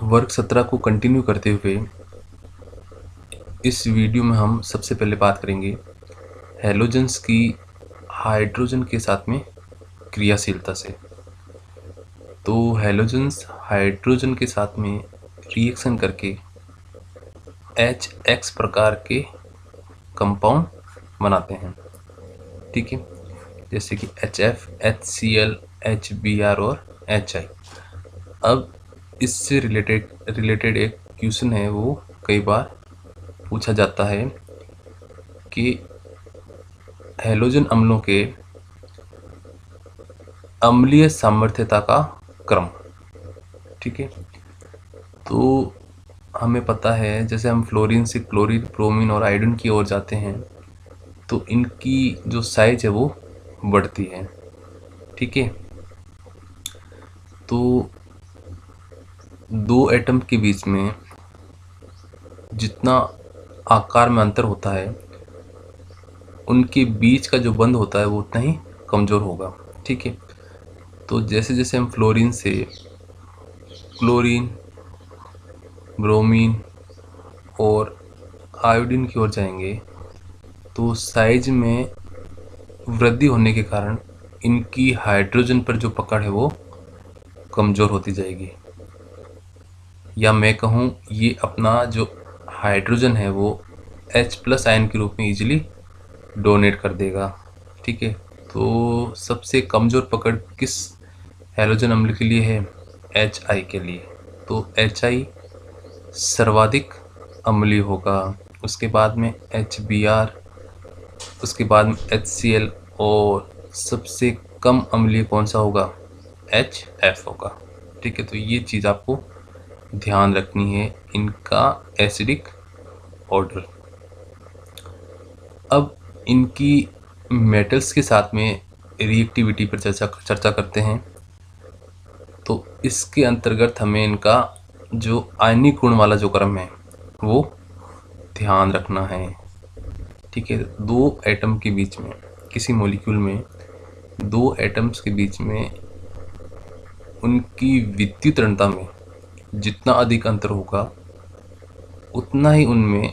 वर्ग 17 को कंटिन्यू करते हुए इस वीडियो में हम सबसे पहले बात करेंगे हैलोजेंस की हाइड्रोजन के साथ में क्रियाशीलता से। तो हैलोजेंस हाइड्रोजन के साथ में रिएक्शन करके HX प्रकार के कंपाउंड बनाते हैं, ठीक है, जैसे कि HF, HCl, HBr और HI। अब इससे रिलेटेड एक क्वेश्चन है, वो कई बार पूछा जाता है कि हैलोजन अम्लों के अम्लीय सामर्थ्यता का क्रम, ठीक है। तो हमें पता है जैसे हम फ्लोरीन से क्लोरीन, ब्रोमीन और आयोडीन की ओर जाते हैं तो इनकी जो साइज है वो बढ़ती है, ठीक है। तो दो एटम के बीच में जितना आकार में अंतर होता है उनके बीच का जो बंध होता है वो उतना ही कमज़ोर होगा, ठीक है। तो जैसे जैसे हम फ्लोरीन से क्लोरीन, ब्रोमीन और आयोडीन की ओर जाएंगे तो साइज में वृद्धि होने के कारण इनकी हाइड्रोजन पर जो पकड़ है वो कमज़ोर होती जाएगी, या मैं कहूँ ये अपना जो हाइड्रोजन है वो H+ आयन के रूप में इजीली डोनेट कर देगा, ठीक है। तो सबसे कमज़ोर पकड़ किस हैलोजन अम्ल के लिए है? HI के लिए। तो HI सर्वाधिक अम्लीय होगा, उसके बाद में HBr, उसके बाद में HCl और सबसे कम अम्लीय कौन सा होगा? HF होगा, ठीक है। तो ये चीज़ आपको ध्यान रखनी है, इनका एसिडिक ऑर्डर। अब इनकी मेटल्स के साथ में रिएक्टिविटी पर चर्चा करते हैं। तो इसके अंतर्गत हमें इनका जो आयनिक गुण वाला जो क्रम है वो ध्यान रखना है, ठीक है। दो एटम के बीच में, किसी मॉलिक्यूल में दो एटम्स के बीच में उनकी विद्युत ऋणता में जितना अधिक अंतर होगा उतना ही उनमें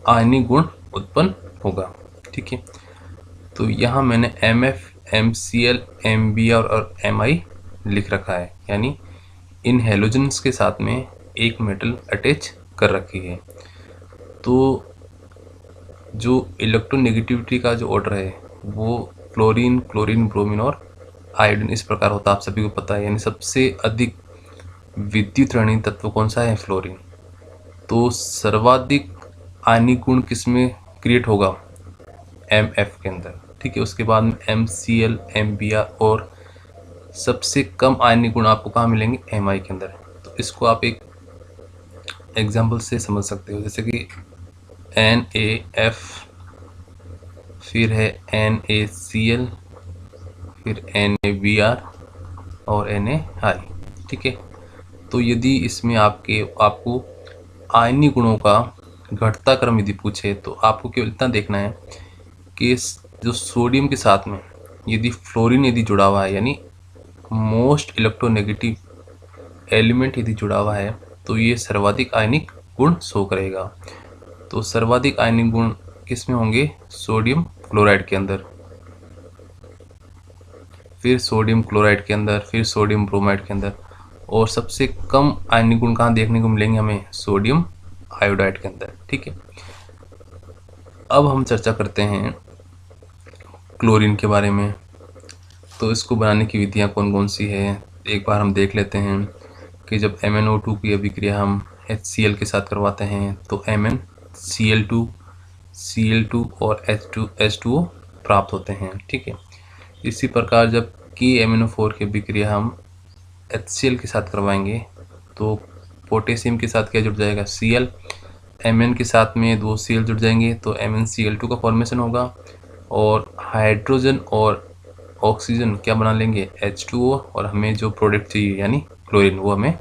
आयनिक गुण उत्पन्न होगा, ठीक है। तो यहाँ मैंने MF, MCl, MBr और MI लिख रखा है, यानी इन हैलोजेंस के साथ में एक मेटल अटैच कर रखी है। तो जो इलेक्ट्रोनेगेटिविटी का जो ऑर्डर है वो क्लोरीन, ब्रोमीन और आयोडीन इस प्रकार होता है, आप सभी को पता है। यानी सबसे अधिक विद्युत ऋणात्मक तत्व कौन सा है? फ्लोरीन। तो सर्वाधिक आयनिक गुण किसमें क्रिएट होगा? MF के अंदर, ठीक है। उसके बाद में MCl, MBr और सबसे कम आयनिक गुण आपको कहाँ मिलेंगे? MI के अंदर। तो इसको आप एक एग्जाम्पल से समझ सकते हो, जैसे कि NaF, फिर है NaCl, फिर NaBr और NaI, ठीक है। तो यदि इसमें आपको आयनिक गुणों का घटता क्रम यदि पूछे तो आपको केवल इतना देखना है कि जो सोडियम के साथ में यदि फ्लोरीन यदि जुड़ा हुआ है, यानी मोस्ट इलेक्ट्रोनेगेटिव एलिमेंट यदि जुड़ा हुआ है, तो ये सर्वाधिक आयनिक गुण शो करेगा। तो सर्वाधिक आयनिक गुण किस में होंगे? सोडियम क्लोराइड के अंदर, फिर सोडियम क्लोराइड के अंदर, फिर सोडियम ब्रोमाइड के अंदर, और सबसे कम आयनिक गुण कहाँ देखने को मिलेंगे हमें? सोडियम आयोडाइड के अंदर, ठीक है। अब हम चर्चा करते हैं क्लोरीन के बारे में। तो इसको बनाने की विधियाँ कौन कौन सी है एक बार हम देख लेते हैं कि जब MnO2 की अभिक्रिया हम HCl के साथ करवाते हैं तो MnCl2, Cl2 और H2O प्राप्त होते हैं, ठीक है। इसी प्रकार जब KMnO4 की अभिक्रिया हम HCl के साथ करवाएंगे तो पोटेशियम के साथ क्या जुड़ जाएगा? Cl, Mn के साथ में दो Cl जुड़ जाएंगे तो MnCl2 का फॉर्मेशन होगा, और हाइड्रोजन और ऑक्सीजन क्या बना लेंगे? H2O, और हमें जो प्रोडक्ट चाहिए यानी क्लोरीन वो हमें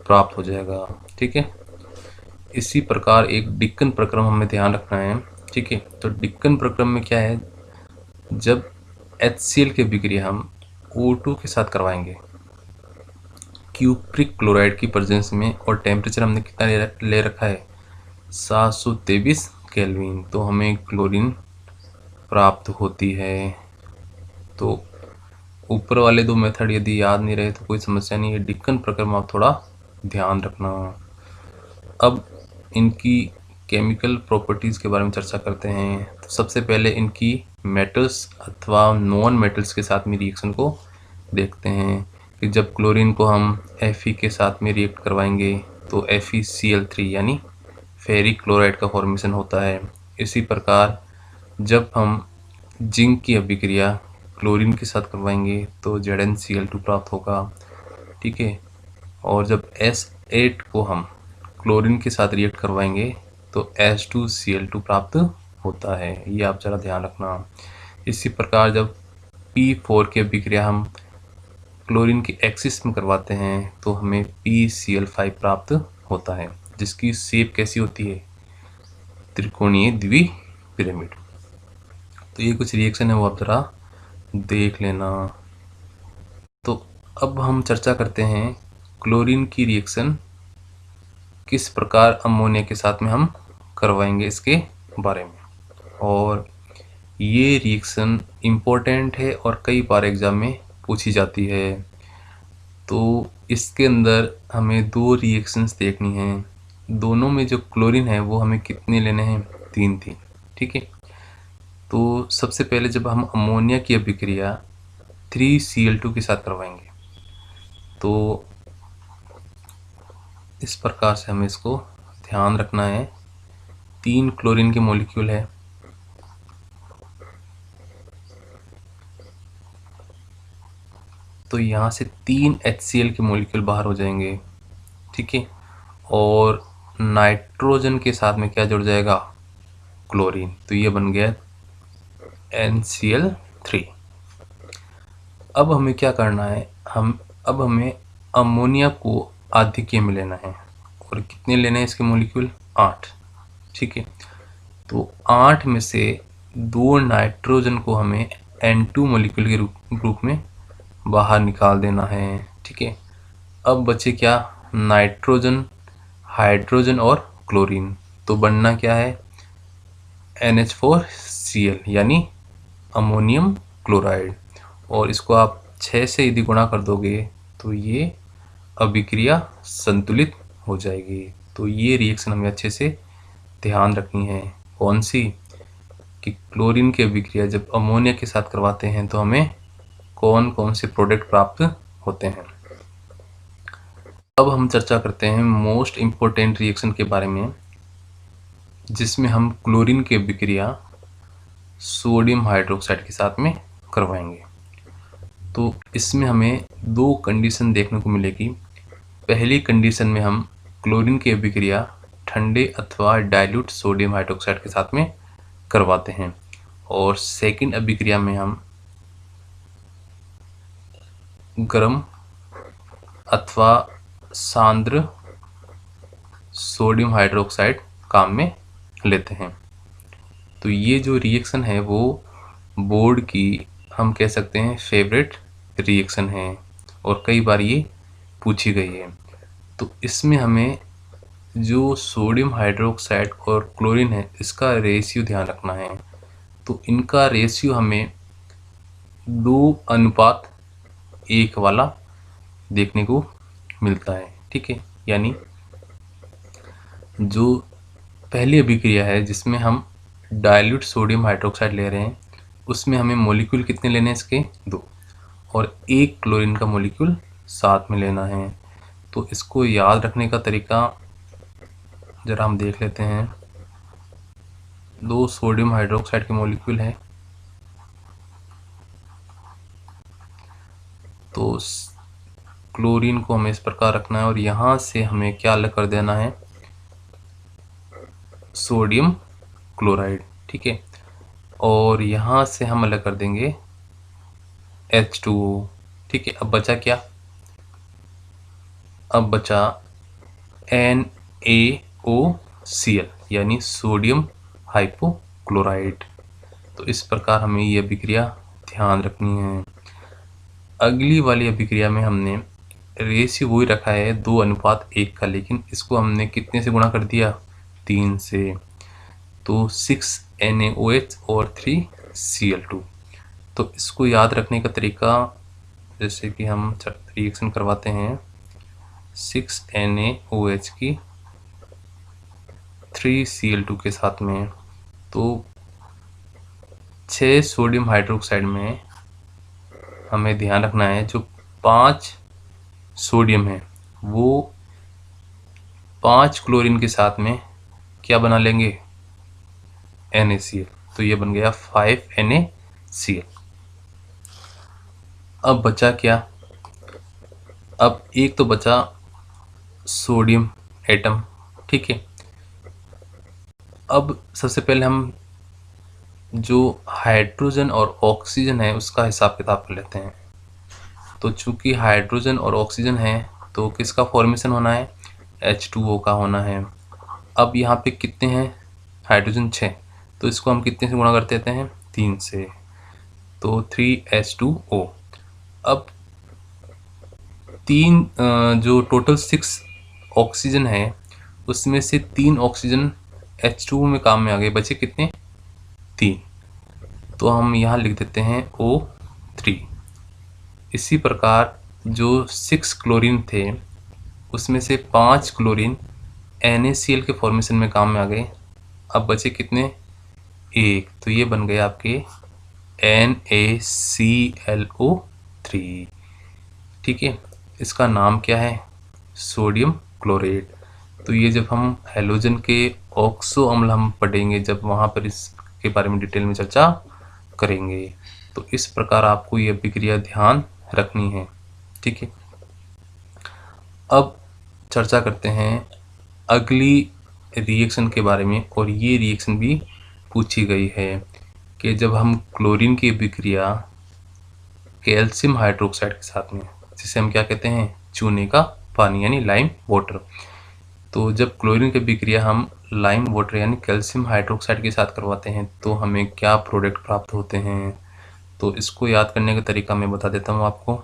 प्राप्त हो जाएगा, ठीक है। इसी प्रकार एक डिक्कन प्रक्रम हमें ध्यान रखना है, ठीक है। तो डिक्कन प्रक्रम में क्या है? जब HCl की अभिक्रिया हम O2 के साथ करवाएंगे, क्यूप्रिक क्लोराइड की प्रेजेंस में, और टेम्परेचर हमने कितना ले रखा है 723 केल्विन, तो हमें क्लोरीन प्राप्त होती है। तो ऊपर वाले दो मेथड यदि याद नहीं रहे तो कोई समस्या नहीं है, डिक्कन प्रक्रम में आप थोड़ा ध्यान रखना। अब इनकी केमिकल प्रॉपर्टीज़ के बारे में चर्चा करते हैं। तो सबसे पहले इनकी मेटल्स अथवा नॉन मेटल्स के साथ में रिएक्शन को देखते हैं कि जब क्लोरीन को हम Fe के साथ में रिएक्ट करवाएंगे तो FeCl3 यानी फेरिक क्लोराइड का फॉर्मेशन होता है। इसी प्रकार जब हम जिंक की अभिक्रिया क्लोरीन के साथ करवाएंगे तो ZnCl2 प्राप्त होगा, ठीक है। और जब S8 को हम क्लोरीन के साथ रिएक्ट करवाएंगे तो H2Cl2 प्राप्त होता है, ये आप ज़रा ध्यान रखना। इसी प्रकार जब P4 की अभिक्रिया हम क्लोरीन के एक्सिस में करवाते हैं तो हमें PCl5 प्राप्त होता है, जिसकी शेप कैसी होती है, त्रिकोणीय द्विपिरामिड। तो ये कुछ रिएक्शन है वो आप ज़रा देख लेना। तो अब हम चर्चा करते हैं क्लोरीन की रिएक्शन किस प्रकार अमोनिया के साथ में हम करवाएंगे इसके बारे में। और ये रिएक्शन इम्पोर्टेंट है और कई बार एग्ज़ाम में पूछी जाती है। तो इसके अंदर हमें दो रिएक्शंस देखनी हैं, दोनों में जो क्लोरीन है वो हमें कितने लेने हैं, 3 थी, ठीक है। तो सबसे पहले जब हम अमोनिया की अभिक्रिया 3Cl2 के साथ करवाएंगे तो इस प्रकार से हमें इसको ध्यान रखना है। 3 क्लोरीन के मॉलिक्यूल है, तो यहाँ से 3 HCl के मॉलिक्यूल बाहर हो जाएंगे, ठीक है। और नाइट्रोजन के साथ में क्या जुड़ जाएगा, क्लोरीन, तो ये बन गया NCl3। अब हमें क्या करना है, अब हमें अमोनिया को आधिक्य में लेना है, और कितने लेने हैं इसके मॉलिक्यूल, 8, ठीक है। तो 8 में से 2 नाइट्रोजन को हमें N2 मॉलिक्यूल के रूप में बाहर निकाल देना है, ठीक है। अब बचे क्या, नाइट्रोजन, हाइड्रोजन और क्लोरीन, तो बनना क्या है, NH4Cl यानी अमोनियम क्लोराइड। और इसको आप 6 से यदि गुणा कर दोगे तो ये अभिक्रिया संतुलित हो जाएगी। तो ये रिएक्शन हमें अच्छे से ध्यान रखनी है, कौन सी, कि क्लोरीन की अभिक्रिया जब अमोनिया के साथ करवाते हैं तो हमें कौन कौन से प्रोडक्ट प्राप्त होते हैं। अब हम चर्चा करते हैं मोस्ट इम्पोर्टेंट रिएक्शन के बारे में, जिसमें हम क्लोरीन की अभिक्रिया सोडियम हाइड्रोक्साइड के साथ में करवाएंगे। तो इसमें हमें 2 कंडीशन देखने को मिलेगी। पहली कंडीशन में हम क्लोरीन की अभिक्रिया ठंडे अथवा डाइल्यूट सोडियम हाइड्रोक्साइड के साथ में करवाते हैं, और सेकंड अभिक्रिया में हम गर्म अथवा सांद्र सोडियम हाइड्रोक्साइड काम में लेते हैं। तो ये जो रिएक्शन है वो बोर्ड की हम कह सकते हैं फेवरेट रिएक्शन है, और कई बार ये पूछी गई है। तो इसमें हमें जो सोडियम हाइड्रोक्साइड और क्लोरीन है इसका रेशियो ध्यान रखना है। तो इनका रेशियो हमें 2:1 वाला देखने को मिलता है, ठीक है। यानी जो पहली अभिक्रिया है जिसमें हम डाइल्यूट सोडियम हाइड्रोक्साइड ले रहे हैं उसमें हमें मॉलिक्यूल कितने लेने हैं इसके, 2, और 1 क्लोरीन का मॉलिक्यूल साथ में लेना है। तो इसको याद रखने का तरीका ज़रा हम देख लेते हैं। 2 सोडियम हाइड्रोक्साइड के मॉलिक्यूल हैं, तो क्लोरीन को हमें इस प्रकार रखना है, और यहाँ से हमें क्या अलग कर देना है, सोडियम क्लोराइड, ठीक है। और यहाँ से हम अलग कर देंगे H2O, ठीक है। अब बचा क्या, अब बचा NaOCl यानी सोडियम हाइपोक्लोराइड। तो इस प्रकार हमें ये अभिक्रिया ध्यान रखनी है। अगली वाली अभिक्रिया में हमने रेशियो वही रखा है 2:1 का, लेकिन इसको हमने कितने से गुणा कर दिया, 3 से। तो 6 NaOH और 3 Cl2। तो इसको याद रखने का तरीका, जैसे कि हम रिएक्शन करवाते हैं 6 NaOH की 3 Cl2 के साथ में, तो 6 सोडियम हाइड्रोक्साइड में हमें ध्यान रखना है जो 5 सोडियम है वो 5 क्लोरीन के साथ में क्या बना लेंगे, NaCl। तो ये बन गया 5 NaCl। अब बचा क्या, अब एक तो बचा सोडियम एटम, ठीक है। अब सबसे पहले हम जो हाइड्रोजन और ऑक्सीजन है उसका हिसाब किताब कर लेते हैं। तो चूंकि हाइड्रोजन और ऑक्सीजन है तो किसका फॉर्मेशन होना है, H2O का होना है। अब यहाँ पे कितने हैं, हाइड्रोजन 6, तो इसको हम कितने से गुणा कर देते हैं, 3 से, तो 3H2O। अब 3 जो टोटल 6 ऑक्सीजन है उसमें से 3 ऑक्सीजन H2O में काम में आ गए, बचे कितने, 3। तो हम यहाँ लिख देते हैं O3। इसी प्रकार जो 6 क्लोरीन थे उसमें से 5 क्लोरीन NaCl के फॉर्मेशन में काम में आ गए। अब बचे कितने, 1, तो ये बन गए आपके NaClO3, ठीक है। इसका नाम क्या है, सोडियम क्लोराइड। तो ये जब हम हैलोजन के ऑक्सो अम्ल हम पढ़ेंगे, जब वहाँ पर इसके बारे में डिटेल में चर्चा करेंगे। तो इस प्रकार आपको ये अभिक्रिया ध्यान रखनी है, ठीक है। अब चर्चा करते हैं अगली रिएक्शन के बारे में, और ये रिएक्शन भी पूछी गई है कि जब हम क्लोरीन की अभिक्रिया कैल्शियम हाइड्रोक्साइड के साथ में, जिसे हम क्या कहते हैं, चूने का पानी यानी लाइम वाटर, तो जब क्लोरीन की अभिक्रिया हम लाइम वाटर यानी कैल्शियम हाइड्रोक्साइड के साथ करवाते हैं तो हमें क्या प्रोडक्ट प्राप्त होते हैं। तो इसको याद करने का तरीका मैं बता देता हूँ आपको।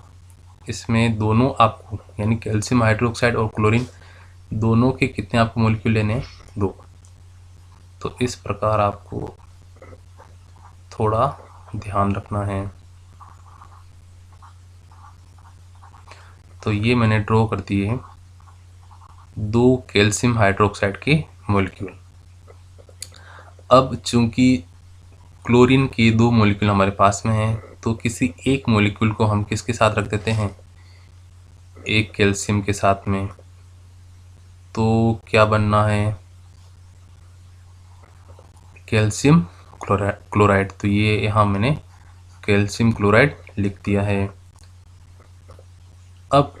इसमें दोनों आपको यानी कैल्शियम हाइड्रोक्साइड और क्लोरीन दोनों के कितने आपको मॉलिक्यूल लेने हैं, 2। तो इस प्रकार आपको थोड़ा ध्यान रखना है। तो ये मैंने ड्रॉ कर दिए 2 कैल्शियम हाइड्रोक्साइड के मॉलिक्यूल। अब चूंकि क्लोरीन के 2 मॉलिक्यूल हमारे पास में हैं तो किसी एक मॉलिक्यूल को हम किसके साथ रख देते हैं, एक कैल्शियम के साथ में। तो क्या बनना है, कैल्शियम क्लोराइड। तो ये यहाँ मैंने कैल्शियम क्लोराइड लिख दिया है। अब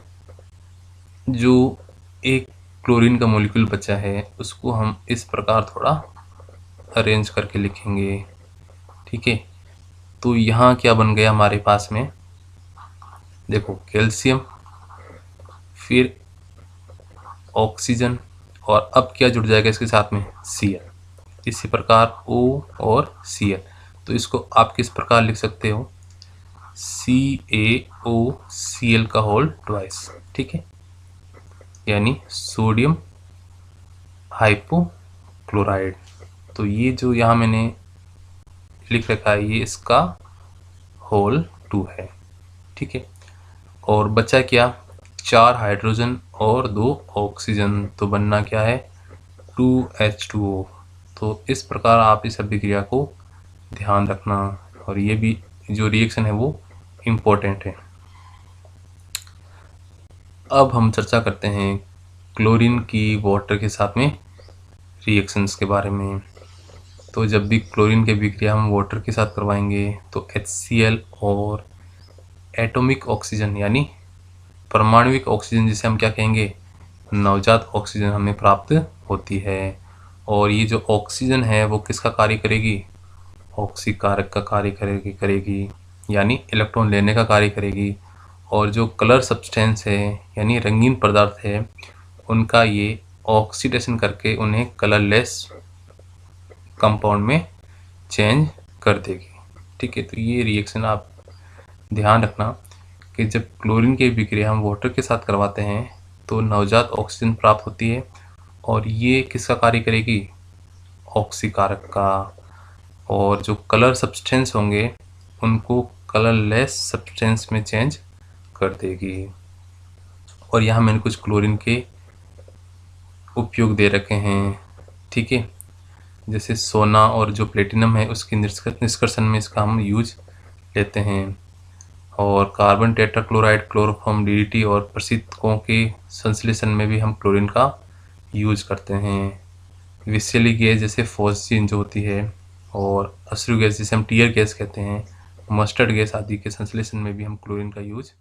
जो एक क्लोरीन का मॉलिक्यूल बचा है उसको हम इस प्रकार थोड़ा अरेंज करके लिखेंगे, ठीक है। तो यहाँ क्या बन गया हमारे पास में, देखो कैल्शियम, फिर ऑक्सीजन, और अब क्या जुड़ जाएगा इसके साथ में, Cl। इसी प्रकार O और Cl, तो इसको आप किस प्रकार लिख सकते हो, CaOCl का होल ट्वाइस, ठीक है, यानी सोडियम हाइपोक्लोराइड। तो ये जो यहाँ मैंने लिख रखा है ये इसका होल 2 है, ठीक है। और बचा क्या, 4 हाइड्रोजन और 2 ऑक्सीजन, तो बनना क्या है, 2H2O। तो इस प्रकार आप इस अभिक्रिया को ध्यान रखना, और ये भी जो रिएक्शन है वो इम्पोर्टेंट है। अब हम चर्चा करते हैं क्लोरीन की वाटर के साथ में रिएक्शंस के बारे में। तो जब भी क्लोरीन की अभिक्रिया हम वाटर के साथ करवाएंगे तो HCl और एटॉमिक ऑक्सीजन यानी परमाणुविक ऑक्सीजन, जिसे हम क्या कहेंगे, नवजात ऑक्सीजन, हमें प्राप्त होती है। और ये जो ऑक्सीजन है वो किसका कार्य करेगी, ऑक्सीकारक का कार्य करेगी, यानी इलेक्ट्रॉन लेने का कार्य करेगी। और जो कलर सब्सटेंस है यानी रंगीन पदार्थ है उनका ये ऑक्सीडेशन करके उन्हें कलरलेस कंपाउंड में चेंज कर देगी, ठीक है। तो ये रिएक्शन आप ध्यान रखना कि जब क्लोरीन की विक्रिया हम वाटर के साथ करवाते हैं तो नवजात ऑक्सीजन प्राप्त होती है, और ये किसका कार्य करेगी? ऑक्सीकारक का। और जो कलर सब्सटेंस होंगे उनको कलरलेस सब्सटेंस में चेंज कर देगी। और यहाँ मैंने कुछ क्लोरीन के उपयोग दे रखे हैं, ठीक है। जैसे सोना और जो प्लेटिनम है उसके निष्कर्षण में इसका हम यूज लेते हैं, और कार्बन टेट्राक्लोराइड, क्लोरोफॉर्म, डीडीटी और प्रशीतकों के संश्लेषण में भी हम क्लोरीन का यूज करते हैं। विषैली गैस जैसे फॉस्जीन जो होती है, और अश्रु गैस जिसे हम टीयर गैस कहते हैं, मस्टर्ड गैस आदि के संश्लेषण में भी हम क्लोरीन का यूज